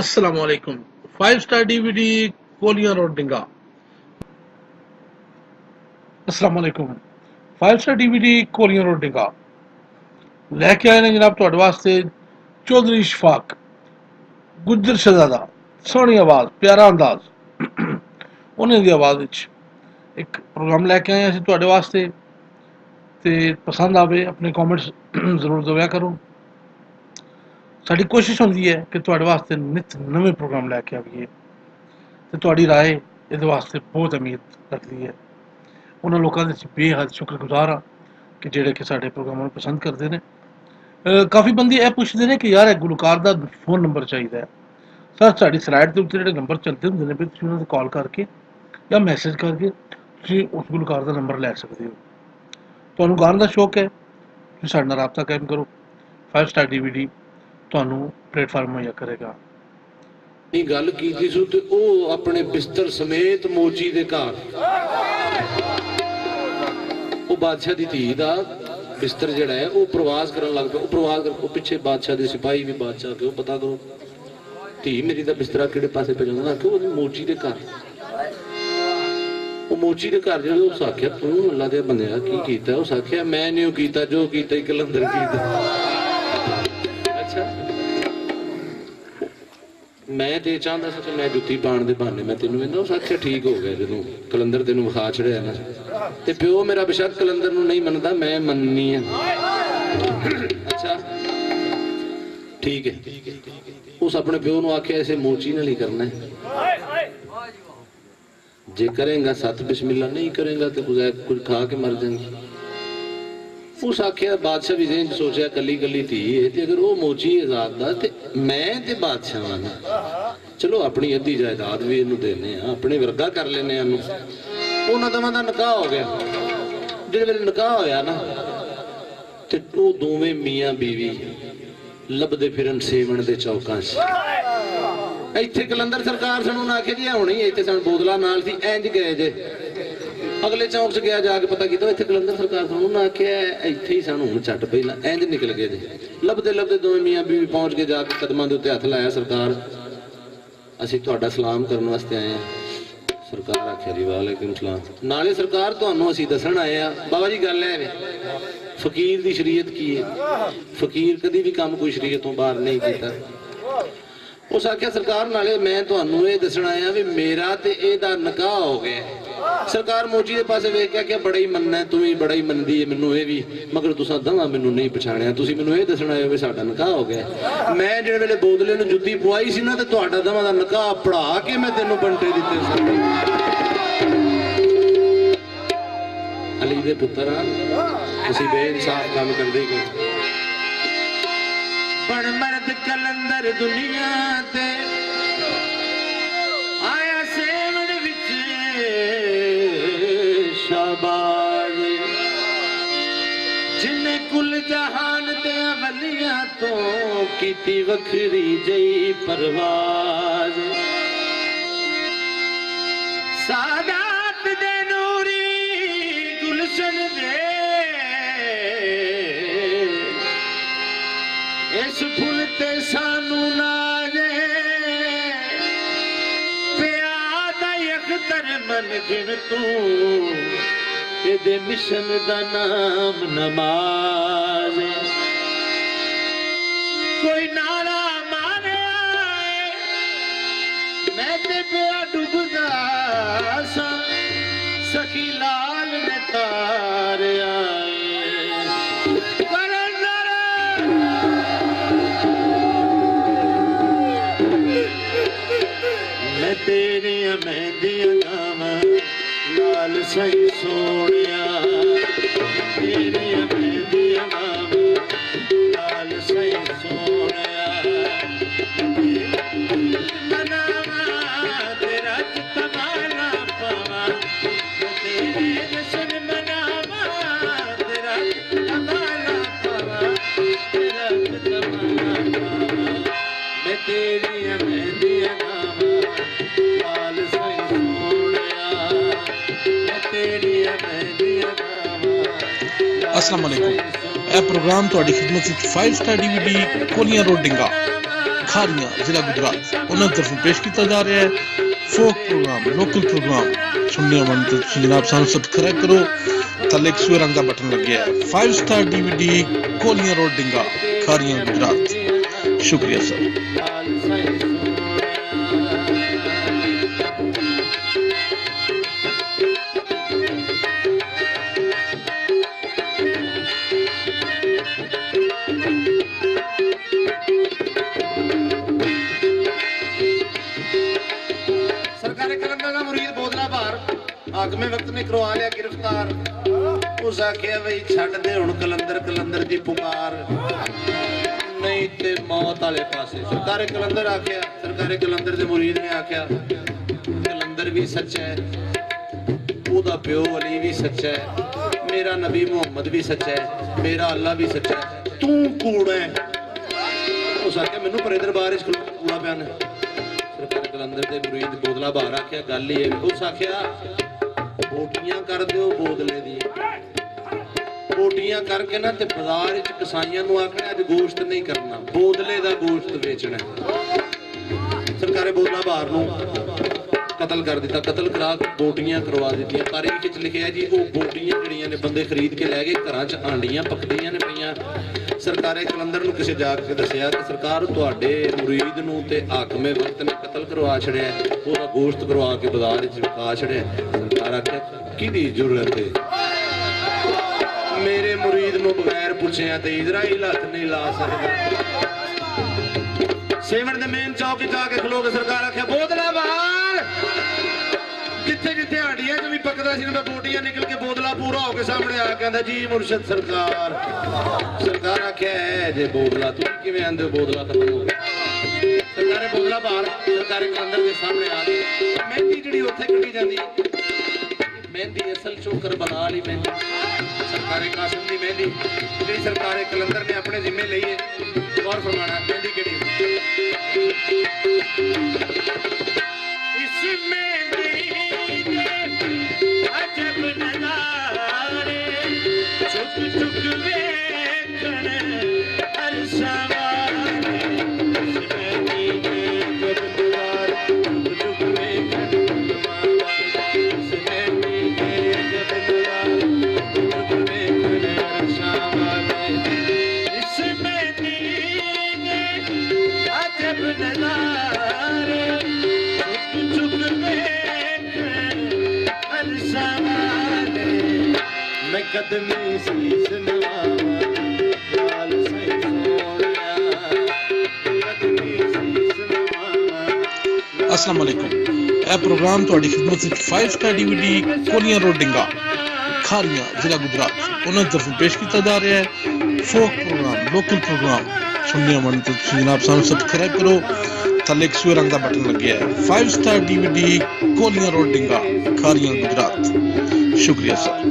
अस्सलामुअलैकुम। 5 star DVD कोलियां road डिंगा। अस्सलामुअलैकुम। 5 star DVD कोलियां road डिंगा लैके आए ने जनाब तुहाडे वास्ते चौधरी इशफाक गुज्जर शहजादा। सोहनी आवाज़, प्यारा अंदाज उन्हें दी आवाज़ विच एक प्रोग्राम लैके आए असीं तुहाडे वास्ते। ते पसंद आवे अपने कॉमेंट्स जरूर दव्या करो। साडी कोशिश होंदी है कि तुहाडे वास्ते नित नवें प्रोग्राम लैके आवीए ते तुहाडी राय इहदे वास्ते बहुत अहमियत रखदी है। उन्हां लोकां दे असीं बेहद शुक्रगुजार हाँ कि जेह्ड़े कि साडे प्रोग्रामां नूं पसंद करदे ने। काफ़ी बंदे एह पुछदे ने कि यार इह गुलकार दा फोन नंबर चाहिदा है। सर साडी स्लाइड दे उत्ते जेह्ड़े नंबर चलदे हुंदे ने तुसीं उन्हां ते कॉल करके या मैसेज करके तुसीं उस गुलकार दा नंबर लै सकदे हो। तुहानूं गाने दा शौक है तुसीं साडे नाल राबता कायम करो। 5 स्टार DVD ਤੁਹਾਨੂੰ ਪਲੇਟਫਾਰਮ ਮੁਹੱਈਆ ਕਰੇਗਾ। ਇਹ ਗੱਲ ਕੀਤੀ ਸੂ ਤੇ ਉਹ ਆਪਣੇ ਬਿਸਤਰ ਸਮੇਤ ਮੋਚੀ ਦੇ ਘਰ ਉਹ ਬਾਦਸ਼ਾਹ ਦੀ ਧੀ ਦਾ ਬਿਸਤਰ ਜਿਹੜਾ ਹੈ ਉਹ ਪ੍ਰਵਾਸ ਕਰਨ ਲੱਗ ਪਿਆ। ਉਹ ਪ੍ਰਵਾਸ ਕਰ ਪਿੱਛੇ ਬਾਦਸ਼ਾਹ ਦੇ ਸਿਪਾਹੀ ਵੀ ਬਾਦਸ਼ਾਹ ਕੇ ਉਹ ਪਤਾ ਕਰੋ ਧੀ ਮੇਰੀ ਦਾ ਬਿਸਤਰਾ ਕਿਹੜੇ ਪਾਸੇ ਪੈ ਜਾਂਦਾ ਕਿ ਉਹ ਮੋਚੀ ਦੇ ਘਰ। ਉਹ ਮੋਚੀ ਦੇ ਘਰ ਜਦੋਂ ਉਸ ਆਖਿਆ ਤੂੰ ਅੱਲਾ ਦੇ ਬੰਦਿਆ ਕੀ ਕੀਤਾ? ਉਸ ਆਖਿਆ ਮੈਂ ਨਹੀਂ ਉਹ ਕੀਤਾ ਜੋ ਕੀਤਾ ਹੀ ਕਲੰਦਰ ਕੀਤਾ। मैं तो चाहता सा कि मैं जुत्ती पाने के बहाने मैं तेन कहना उस आख्या ठीक हो गया जो कलंदर तेन विखा छड़िया ना तो प्यो मेरा बेशक कलंदर नहीं मनता मैं मननी है। अच्छा ठीक है उस अपने प्यो को आख्या ऐसे मोची नाल ही करना है। जे करेगा 7 बिस्मिल्लाह नहीं करेगा तो कुछ खा के मर जाएंगे। उस आख्या बादशाह भी जेन सोचा कली कली धी है ते अगर वो मोची आजाद दा ते मैं ते बादशाह वाला चलो अपनी अद्धी जायदाद भी इनू देने अपने वर्गा कर लेने उन्हां दोवां दा निकाह हो गया। जिहड़े वेले निकाह होया ना ते वो दोवें मियां बीवी लभदे फिरन सेवन दे चौकां च। इत्थे कलंदर सरकार सानू ना आखे जी हुणे इत्थे सानू बोतलां नाल सी इंज गए जे अगले चौक च गया जाके पता किया इत्थे कलंदर सरकार सानू ना आख्या इत्थे ही सानू हुण झट पहला इंज निकल गए जे। लभदे लभदे दोवें मियां बीवी पहुंच के जाके कदमां दे उत्ते हथ लाया सरकार असीं तुहाडा सलाम करन वास्ते आए हैं। सरकार आख्या जी वालेकुम सलाम। नाले सरकार तुहानू असीं दस्सण आए आ बाबा जी गल है फकीर दी शरीयत की है। फकीर कदी भी काम कोई शरीयत तो बाहर नहीं कीता। उस आख्या सरकार नाले मैं तुहानू ये दस्सण आया भी मेरा ते इहदा निकाह हो गया। सरकार मोची दे पासे वेख के क्या बड़ा ही मनना है तू भी बड़ा ही मनदी है मैनू ये भी मगर तुसां दवा मैनू नहीं पछाणिया तुसीं मैनू ये दस्सण आए हो साडा निकाह हो गया। मैं जिहड़े वेले बोतले नूं जुत्ती पवाई सी ना ते तुहाडा दवा दा निकाह पढ़ा के मैं तैनूं बंटे दित्ते सन। अली दे पुत्तर तुसीं बेइंसाफ काम करदे कोई बण मर्द कलंदर दुनिया ते आया सेवन विच शाबाज जिन्हें कुल जहान ते अवलियां तो कीती वखरी जई परवाज। सादात दे नूरी गुलशन दे इस फुल ते सानू नाजे प्यादा यखतर मन गिन तू एदे मिशन दा नाम नमाज। कोई नारा मारे मैं ते पिया डुबदा सा सखी लाल ने तारिया तेरिया मेहंदियां गावां लाल सही सोनिया तेरिया मेहंदियां गावां लाल सही सोनिया मनावा तेरा तमाला पावा तेरे जश्न मनावा तेरा तमाला पावा तेरा तमाला पावा मैं तेरिया मेहंदियां अस्सलाम वालेकुम। यह प्रोग्राम तुहाडी खिदमत विच 5 स्टार DVD कोलियां रोड डिंगा खारियां जिला गुजरात उन्होंने तरफों पेश किया जा रहा है फोक प्रोग्राम लोकल प्रोग्राम सुनने मन तो जनाब सानू सब्सक्राइब करो थले एक सूए रंग का बटन लग गया है 5 star DVD कोलियां road डिंगा Khariyan Gujarat शुक्रिया सर सरकारी कलंदर का मुरीद बोदला भार आगमे वक्त ने करवा लिया गिरफ्तार उस आख्या बई छड़ दे हुण कलंदर कलंदर दी पुकार नहीं ते मौत वाले पासे सरकारी कलंदर आख्या सरकारी कलंदर दे मुरीद ने आख्या कलंदर भी सच्चा है ओदा प्यो अली भी सच्चा है मेरा नबी मुहम्मद भी सच्चा है मेरा अल्लाह भी सच्चा है तू कूड़ा है उस आख्या मैनू परे दरबार च कूड़ा बयान सरकार कलंदर दे मुरीद बोदला बाहर आख्या गल ही है उस आख्या बोटियां कर दियो बोदले दी बोटियां करके ना ते बाजार च कसाईयां नूं आखना अज गोश्त नहीं करना बोदले दा गोश्त बेचना सरकारे बोदला बाहर नूं कतल कर दिता कतल करा बोटियां करवा दित्तियां तारीख च लिखिया जी वो बोटियां जड़ियां ने बंदे खरीद के लै गए घरां च आंडियां पकदियां ने पईयां सरकारे कलंदर नूं किसे जाके दसिया कि सरकार तुहाडे मुरीद नूं ते हाकमे वक्त ने कतल करवा छड़िया ओहदा गोश्त करवा के बाजार च विका छड़िया सरकार आख्या किहदी जुर्रत है मेरे मुरीद नूं बगैर पुछिया ते इजराइल हथ नहीं ला सकदा सेवन दे मेन चौक च आके खलो के सरकार आख्या बोदला बाल जिथे जिथे हाडियां च भी पकदा सी ना बोटियां निकल के बोदला पूरा होके सामने आ कहंदा जी मुर्शद सरकार सरकार आख्या है जे बोदला तू किवें आंदे हो बोदला खत्म हो गया सरकारे बोदला बाहर सरकारे कलंदर के सामने आ गई मेहंदी जिहड़ी उत्थे कड्डी जांदी मेहंदी असल चो करबला वाली मेहंदी सरकारे कासिम दी मेहंदी जिहड़ी सरकारे कलंदर ने अपने जिम्मे लई है गौर फरमाना मेहंदी किहड़ी कदमी शीश नवावा लाल सही सोनिया कदमी शीश नवावा अस्सलाम वालेकुम ए प्रोग्राम ਤੁਹਾਡੀ ਖidmat ਵਿੱਚ 5 ਸਟਾਰ DVD ਕੋਲੀਆਂ ਰੋਡ ਡਿੰਗਾ ਖਾਰੀਆਂ ਜ਼ਿਲ੍ਹਾ ਗੁਜਰਾਤ ਉਹਨਾਂ ਦੀ ਤਰਫੋਂ ਪੇਸ਼ ਕੀਤਾ ਜਾ ਰਿਹਾ ਹੈ ਫੋਕ ਪ੍ਰੋਗਰਾਮ ਲੋਕਲ ਪ੍ਰੋਗਰਾਮ ਸੁਣਨੇ ਮਨ ਤੋਂ ਜਨਾਬ ਸਾਨੂੰ ਸਬਸਕ੍ਰਾਈਬ ਕਰੋ ਥੱਲੇ ਇੱਕ ਸੂਏ ਰੰਗ ਦਾ ਬਟਨ ਲੱਗਿਆ ਹੈ 5 ਸਟਾਰ DVD ਕੋਲੀਆਂ ਰੋਡ ਡਿੰਗਾ ਖਾਰੀਆਂ ਗੁਜਰਾਤ ਸ਼ੁਕਰੀਆ ਸਰ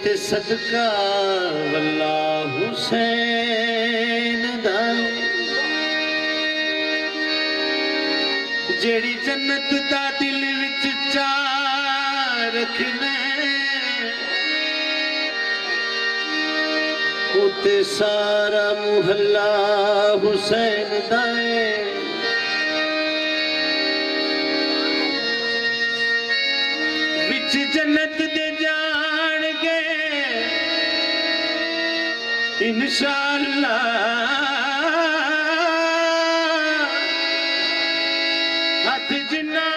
ते सदका वल्ला हुसैन दा जेड़ी जन्नत दा दिल विच चा रखना उते सारा मुहल्ला हुसैन दा विच जन्नत दे जान गए इंशाअल्लाह हथ जिन्ना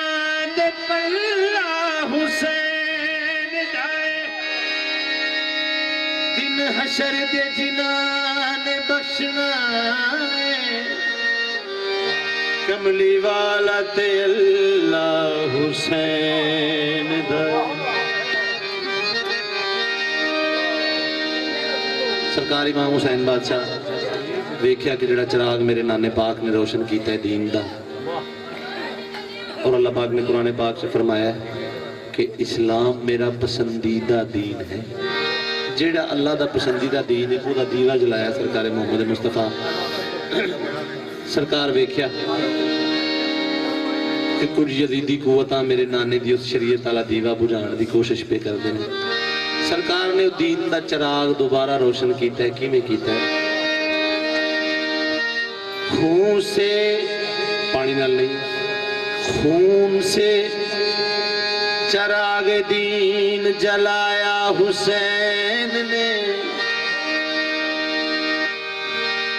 दे पल्ला हुसैन दाए दिन हशर दे जिन्ना ने बख्शना कमली वाला ते अल्लाह हुसैन दाए। सरकार इमाम हुसैन बादशाह वेख्या कि जिहड़ा चिराग मेरे नाने पाक ने रोशन किया है दीन दा और अल्लाह पाक ने कुरान पाक से फरमाया कि इस्लाम मेरा पसंदीदा दीन है। जेड़ा अल्लाह दा पसंदीदा दीन है उसका दीवा जलाया सरकार मोहम्मद मुस्तफा। सरकार वेख्या कि कुछ यजीदी कुवतां मेरे नाने दी उस शरीयत वाला दीवा बुझाने की कोशिश पे करते हैं। सरकार ने दीन दा चिराग दोबारा रोशन किया है। किवें कीता है? खून से पानी नाल नहीं, खून से चिराग दीन जलाया हुसैन ने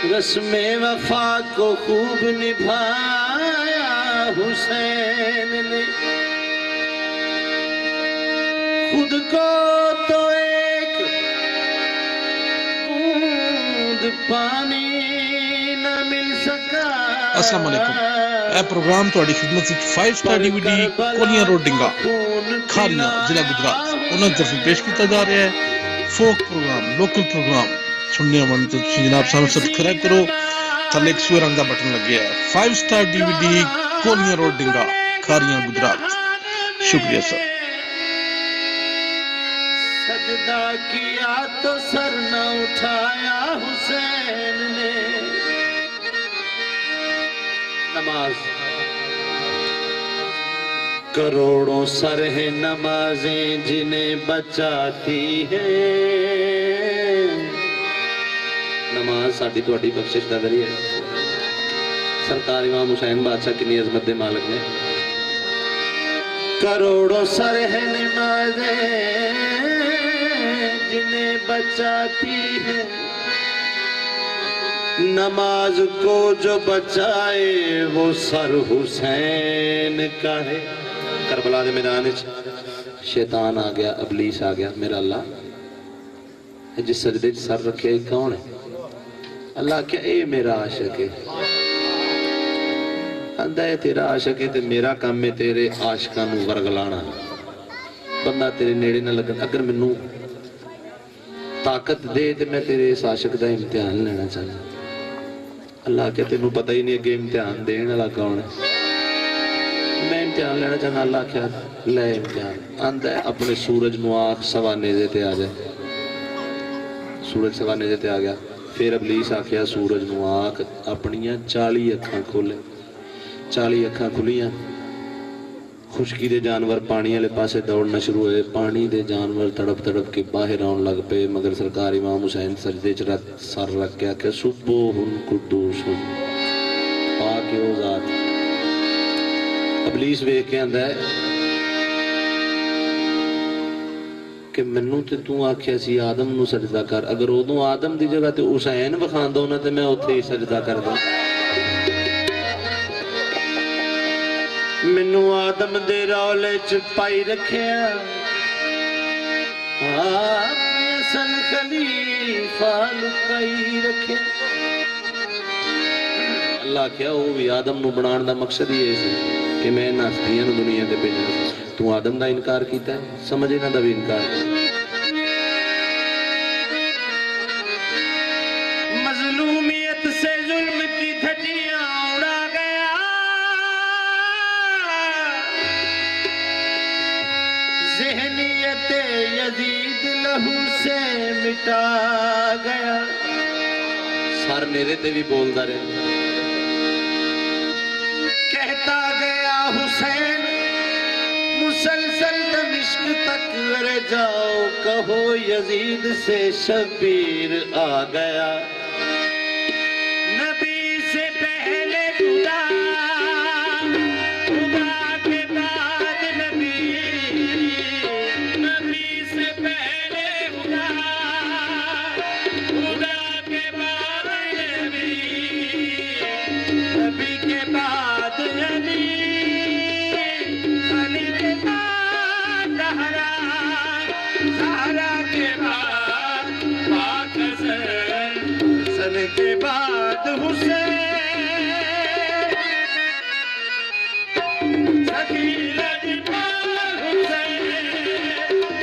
रस्मे वफा को खूब निभाया हुसैन ने खुद को तो एक बूंद पानी न मिल सका। अस्सलाम वालेकुम। यह प्रोग्राम तुहाडी खिदमत विच 5 स्टार DVD कोलियां रोड डिंगा खारियां जिला गुजरात उन्हां दी तरफ पेश किया जा रहा है। फोक प्रोग्राम लोकल प्रोग्राम सुनने मन तो जनाब सानू सब्सक्राइब करो। थले एक सूए रंग दा बटन लगे है। 5 star DVD कोलियां road डिंगा Khariyan Gujarat. शुक्रिया सर। सजदा किया तो सर न उठाया हुसैन ने। नमाज करोड़ों सर है नमाजें जिन्हें बचाती है। नमाज साडी तुहाडी बख्शिश दा जरिया है। सरकार इमाम हुसैन बादशाह कितनी अजमत दे मालिक ने। करोड़ों सर है नमाजें जिन्हें बचाती है। नमाज को जो बचाए वो सर हुसैन का है। करबला के मैदान शैतान आ गया, अबलीस आ गया। मेरा अल्लाह जिस सजदे च सर रखे कौन है? अल्लाह क्या ये मेरा आशिक है? आंदा है तेरा आशिक है तो मेरा काम है तेरे आशिकां नूं वरगलाना। बंदा तेरे नेड़े ना लगन। अगर मैनू ताकत दे तो मैं तेरे इस आशिक का इम्तिहान लेना चाहता। अल्लाह क्या तेनू पता ही नहीं अगे इम्तिहान देने वाला कौन है? मैं इम्तिहान लेना चाहना। अल्लाह क्या ले इम्तिहान। आंदा है अपने सूरज नूं आख सवा नेजे ते आ जाए। सूरज सवा नेजे ते आ गया। फिर अबलीस आख्या सूरज नूं आख अपनियां 40 अखां खोले। 40 अखां खुलियां। खुशकी दे जानवर पानी वाले पासे दौड़ना शुरू हुए। पानी दे जानवर तड़प तड़प के बाहर आउण लग पे। मगर सरकार इमाम हुसैन सजदे च सर रख के आख्या सुब्बुहुन कुद्दूसुन पाक ओ ज़ात। अबलीस वेख के आंदा है कि मैनू ते तू आख्या सी आदम नू सजदा कर। अगर उदों आदम दी जगह ते हुसैन विखांदा ना ते मैं उत्थे ही सजदा करदा। मैनू आदम दे रौले च पाई रखिया असल खलीफा लुकाई रखे। अल्लाह क्या वो भी आदम नू बनाने दा मकसद ही ये सी कि मैं इन्हां हस्तियां नू दुनिया ते भेजना। तू आदम दा इनकार कीता है, समझ इन्हां दा भी इनकार। मजलूमियत से जुल्म की धज्जियां उड़ा गया। ज़हनियत यज़ीद दर्द लहू से मिटा गया। सर मेरे ते भी बोलता रहे। कहता गया हुसैन मुसलसल दमिश्क तक, अरे जाओ कहो यजीद से शबीर आ गया। नबी से पहले खुदा, खुदा के बाद नबी, नबी से पहले खुदा, खुदा के बाद नबी, नबी के बाद अली, अली के बाद ज़हरा, ज़हरा के बाद पाक हसन, हसन के बाद हुसैन, सखी लजपाल हुसैन,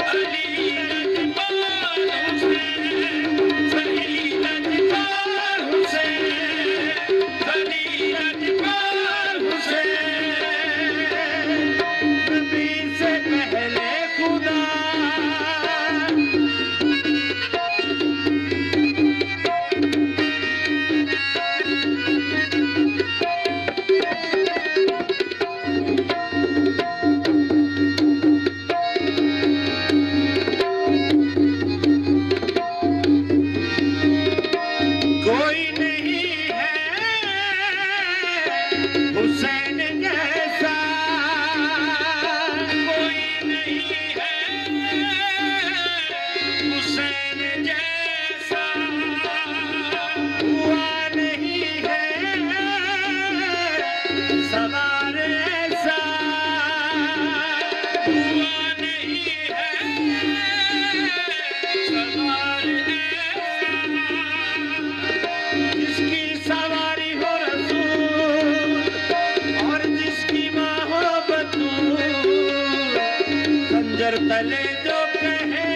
अली लजपाल हुसैन, सखी लजपाल हुसैन, अली लजपाल हुसैन, नबी से पहले खुदा। कोई नहीं है हुसैन जैसा, कोई नहीं है हुसैन जैसा, हुआ नहीं है सवार ऐसा, हुआ नहीं है सवार ऐसा, जिसकी सवारी हो रसूल और जिसकी माँ हो बतूल, खंजर तले जो कहे